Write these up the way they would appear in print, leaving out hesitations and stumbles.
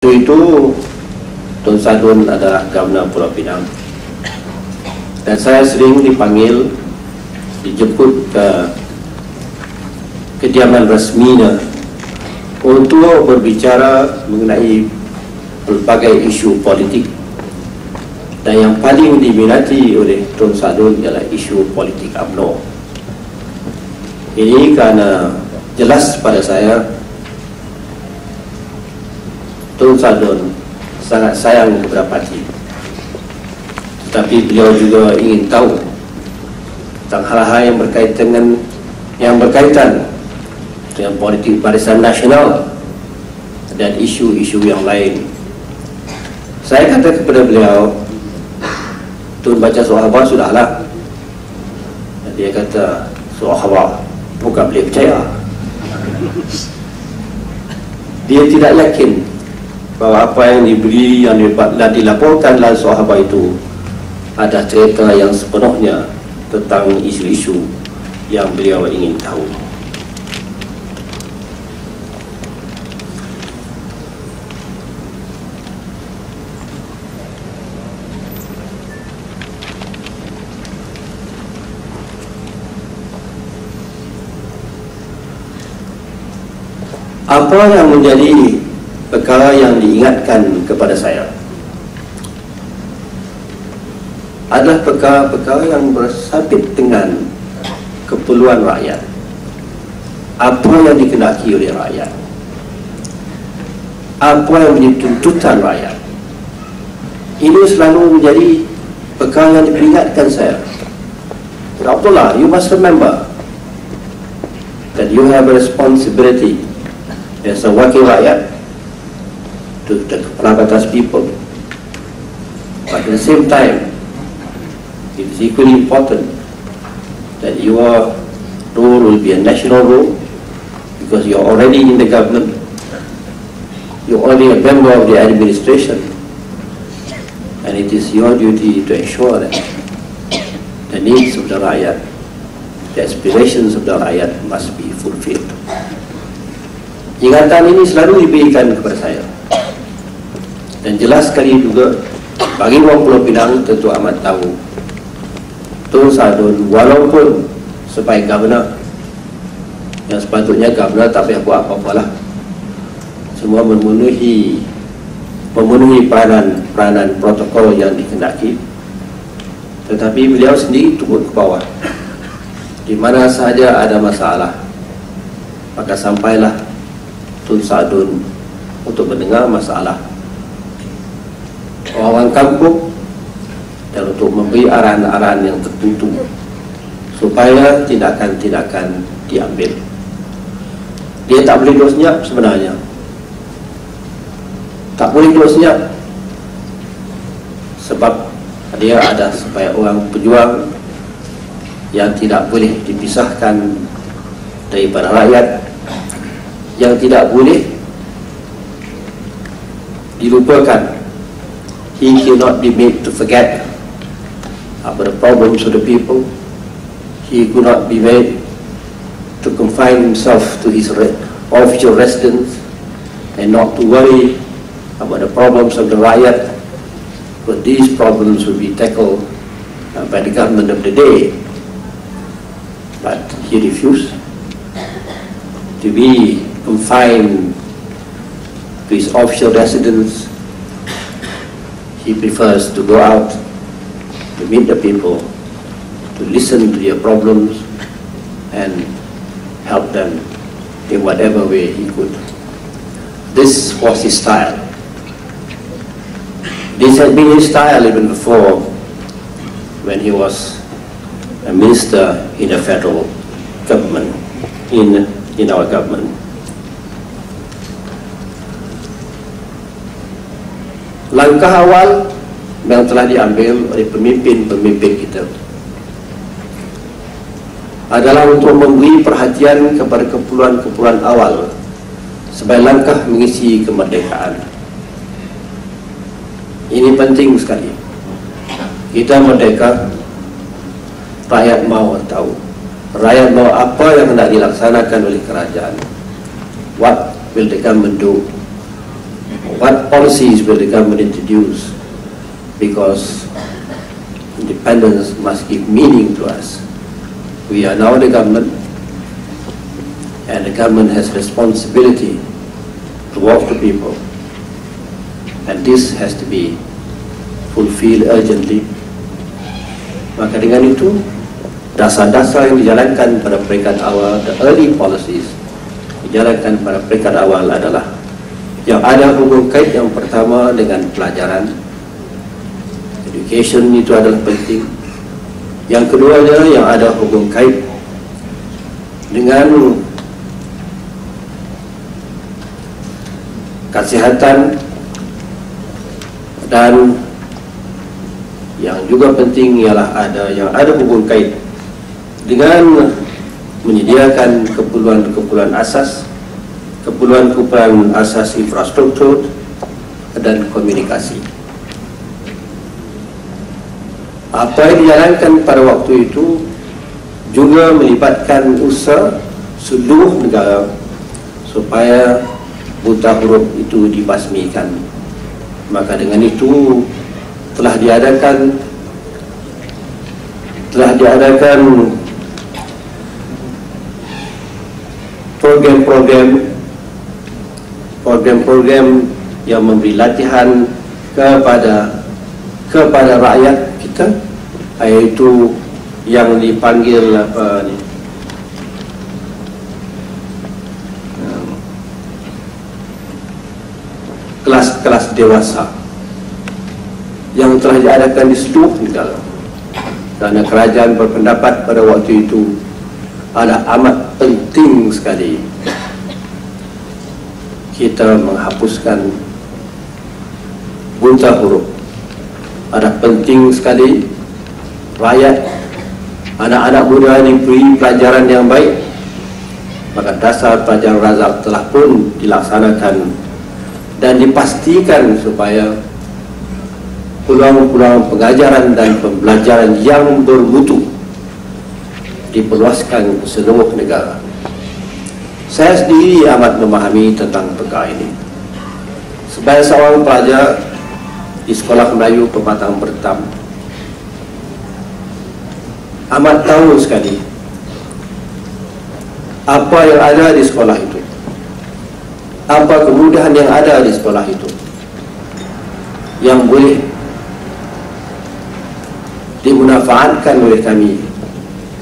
Itu Tun Sadun adalah Governor Pulau Pinang, dan saya sering dipanggil, dijemput ke kediaman resminya untuk berbicara mengenai berbagai isu politik, dan yang paling diminati oleh Tun Sadun ialah isu politik UMNO. Ini karena jelas pada saya Tun Sadun sangat sayang kepada parti, tetapi beliau juga ingin tahu tentang hal-hal yang berkaitan dengan politik Barisan Nasional dan isu-isu yang lain. Saya kata kepada beliau, Tun baca surah Al-Baqarah sudahlah. Dia kata surah Al-Baqarah bukan boleh percaya. Dia tidak yakin bahawa apa yang diberi, yang dilaporkan dalam surah Al-Baqarah itu ada cerita yang sepenuhnya tentang isu-isu yang beliau ingin tahu. Apa yang menjadi perkara yang diingatkan kepada saya adalah perkara-perkara yang bersabit dengan keperluan rakyat, apa yang dikehendaki oleh rakyat, apa yang menjadi tuntutan rakyat. Ini selalu menjadi perkara yang diperingatkan saya. Abdullah, you must remember that you have a responsibility as a wakil rakyat to the kepala atas people, but at the same time it is equally important that your role will be a national role, because you are already in the government, you are already a member of the administration, and it is your duty to ensure that the needs of the rakyat, the aspirations of the rakyat must be fulfilled. Ingatan ini selalu diberikan kepada saya, dan jelas sekali juga bagi orang Pulau Pinang tentu amat tahu Tun Sadun walaupun sebagai governor, yang sepatutnya governor tak payah buat apa-apalah, semua memenuhi peranan protokol yang dikehendaki, tetapi beliau sendiri turun ke bawah. Di mana sahaja ada masalah, maka sampailah Tun Sadun untuk mendengar masalah orang kampung dan untuk memberi arahan-arahan yang tertentu supaya tindakan-tindakan diambil. Dia tak boleh duduk senyap sebenarnya, tak boleh duduk senyap, sebab dia ada sebagai orang pejuang yang tidak boleh dipisahkan daripada rakyat, yang tidak boleh dilupakan. He cannot be made to forget about the problems of the people. He could not be made to confine himself to his official residence and not to worry about the problems of the riot, but these problems will be tackled by the government of the day. But he refused to be confined to his official residence. He prefers to go out to meet the people, to listen to their problems and help them in whatever way he could. This was his style. This had been his style even before, when he was a minister in the federal government, in our government. Langkah awal yang telah diambil oleh pemimpin-pemimpin kita adalah untuk memberi perhatian kepada keperluan-keperluan awal sebagai langkah mengisi kemerdekaan. Ini penting sekali. Kita merdeka, rakyat mahu tahu, rakyat mahu apa yang hendak dilaksanakan oleh kerajaan. What will the government do What policies will the government introduce? Because independence must give meaning to us. We are now the government, and the government has responsibility towards the people, and this has to be fulfilled urgently. Maka dengan itu, dasar-dasar yang dijalankan pada peringkat awal, the early policies dijalankan pada peringkat awal adalah yang ada hubung kait yang pertama dengan pelajaran. Education itu adalah penting. Yang kedua adalah yang ada hubung kait dengan kesihatan, dan yang juga penting ialah yang ada hubung kait dengan menyediakan keperluan asas, keperluan asas infrastruktur dan komunikasi. Apa yang dijalankan pada waktu itu juga melibatkan usaha seluruh negara supaya buta huruf itu dibasmikan. Maka dengan itu telah diadakan program-program yang memberi latihan kepada rakyat kita, yaitu yang dipanggil kelas-kelas dewasa yang telah diadakan di seluruh negara. Kerana kerajaan berpendapat pada waktu itu ada amat penting sekali kita menghapuskan buta huruf. Ada penting sekali rakyat, anak-anak muda diberi pelajaran yang baik. Maka dasar pelajaran razak telah pun dilaksanakan dan dipastikan supaya peluang-peluang pengajaran dan pembelajaran yang bermutu diperluaskan ke seluruh negara. Saya sendiri amat memahami tentang perkara ini. Sebagai seorang pelajar di Sekolah Melayu Pematang Bertam, amat tahu sekali apa yang ada di sekolah itu, apa kemudahan yang ada di sekolah itu yang boleh dimanfaatkan oleh kami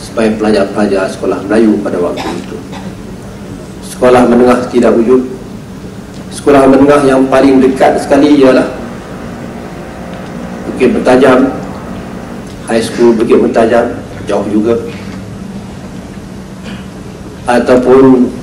sebagai pelajar-pelajar Sekolah Melayu pada waktu itu. Sekolah menengah tidak wujud. Sekolah menengah yang paling dekat sekali ialah Bukit Bertajam, High School Bukit Bertajam, jauh juga, ataupun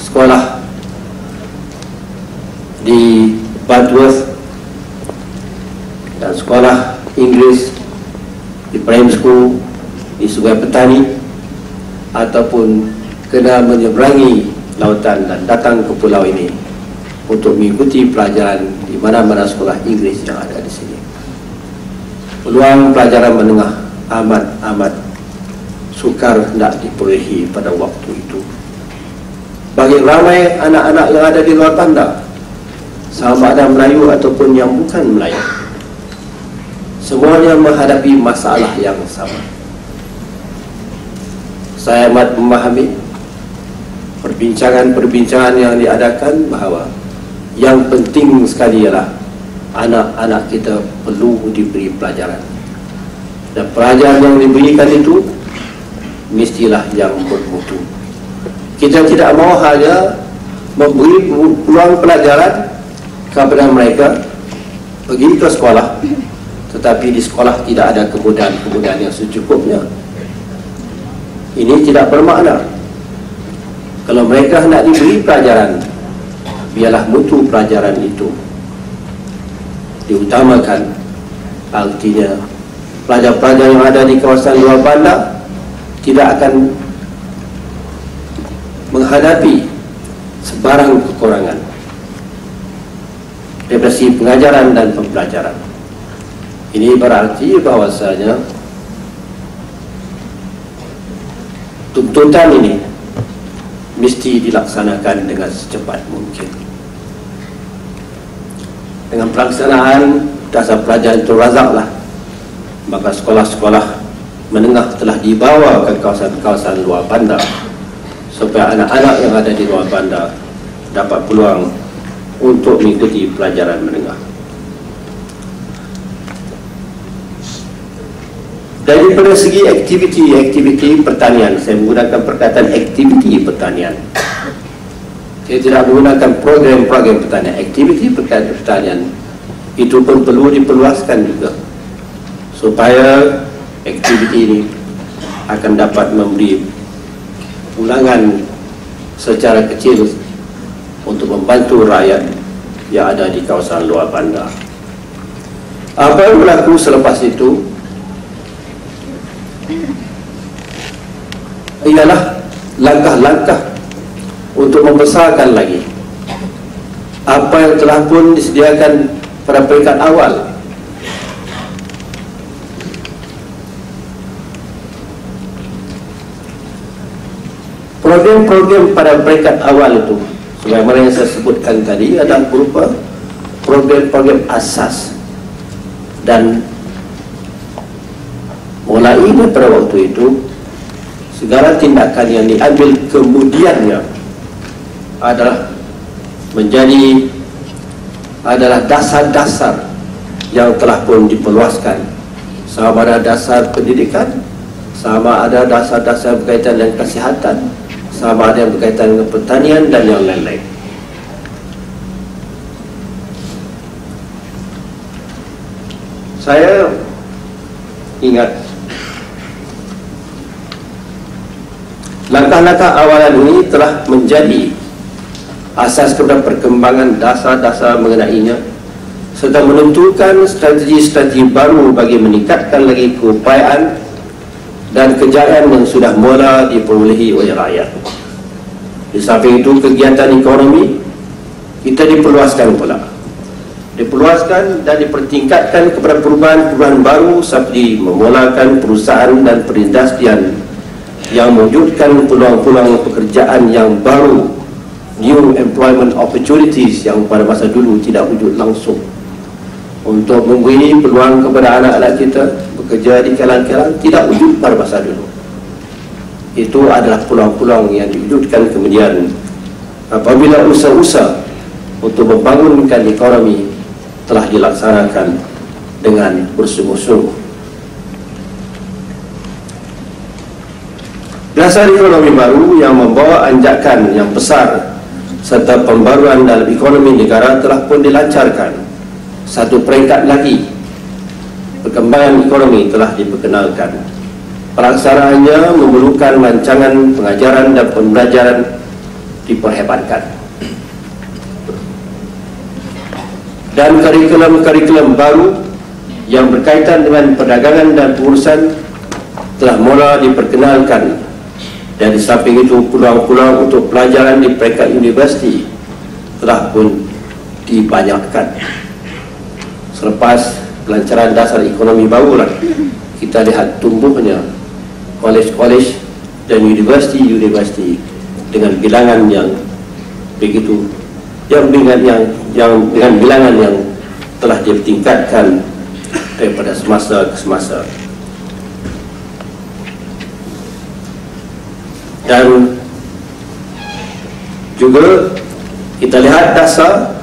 sekolah di Butterworth dan sekolah Inggeris di Prime School di Sungai Petani, ataupun kena menyeberangi lautan dan datang ke pulau ini untuk mengikuti pelajaran di mana-mana sekolah Inggeris yang ada di sini. Peluang pelajaran menengah amat sukar hendak diperolehi pada waktu itu. Bagi ramai anak-anak yang ada di luar bandar, sama ada Melayu ataupun yang bukan Melayu, semuanya menghadapi masalah yang sama. Saya amat memahami perbincangan yang diadakan bahawa yang penting sekali ialah anak-anak kita perlu diberi pelajaran, dan pelajaran yang diberikan itu mestilah yang bermutu. Kita tidak mahu hanya memberi peluang pelajaran kepada mereka pergi ke sekolah, tetapi di sekolah tidak ada kemudahan-kemudahan yang secukupnya. Ini tidak bermakna. Kalau mereka hendak diberi pelajaran, biarlah mutu pelajaran itu diutamakan. Artinya pelajar-pelajar yang ada di kawasan luar bandar tidak akan menghadapi sebarang kekurangan dari segi pengajaran dan pembelajaran. Ini berarti bahawasanya tuntutan ini mesti dilaksanakan dengan secepat mungkin. dengan pelaksanaan dasar pelajaran itu razaklah, maka sekolah-sekolah menengah telah dibawa ke kawasan-kawasan luar bandar supaya anak-anak yang ada di luar bandar dapat peluang untuk mengikuti pelajaran menengah. Daripada segi aktiviti pertanian, saya menggunakan perkataan aktiviti pertanian. Saya tidak menggunakan program-program pertanian. Aktiviti pertanian itu pun perlu diperluaskan juga, supaya aktiviti ini akan dapat memberi ulangan secara kecil untuk membantu rakyat yang ada di kawasan luar bandar. Apa yang berlaku selepas itu ialah langkah-langkah untuk membesarkan lagi apa yang telah pun disediakan pada peringkat awal. Program-program pada peringkat awal itu, sebagaimana yang saya sebutkan tadi, adalah berupa program-program asas, dan mulai pada waktu itu segala tindakan yang diambil kemudiannya adalah dasar-dasar yang telah pun diperluaskan, sama ada dasar pendidikan, sama ada dasar-dasar berkaitan dengan kesihatan, sama ada yang berkaitan dengan pertanian dan yang lain-lain. Saya ingat langkah-langkah awalan ini telah menjadi asas kepada perkembangan dasar-dasar mengenainya, serta menentukan strategi-strategi baru bagi meningkatkan lagi keupayaan dan kejayaan yang sudah mula diperolehi oleh rakyat. Di samping itu, kegiatan ekonomi kita diperluaskan pula, diperluaskan dan dipertingkatkan kepada perubahan-perubahan baru, seperti memulakan perusahaan dan perindustrian yang mewujudkan peluang-peluang pekerjaan yang baru, new employment opportunities yang pada masa dulu tidak wujud langsung, untuk memberi peluang kepada anak-anak kita bekerja di kilang-kilang tidak wujud pada masa dulu. Itu adalah peluang-peluang yang diwujudkan kemudian apabila usaha-usaha untuk membangunkan ekonomi telah dilaksanakan dengan bersungguh-sungguh. Dasar ekonomi baru yang membawa anjakan yang besar serta pembaruan dalam ekonomi negara telah pun dilancarkan. Satu peringkat lagi, perkembangan ekonomi telah diperkenalkan. Pelaksanaannya memerlukan rancangan pengajaran dan pembelajaran diperhebatkan, dan kurikulum-kurikulum baru yang berkaitan dengan perdagangan dan pengurusan telah mula diperkenalkan. Dan di samping itu, peluang-peluang untuk pelajaran di peringkat universiti telah pun dibanyakkan. Selepas kelancaran dasar ekonomi barulah kita lihat tumbuhnya kolej-kolej dan universiti-universiti dengan bilangan yang begitu, dengan bilangan yang telah ditingkatkan daripada semasa ke semasa. Dan juga kita lihat dasar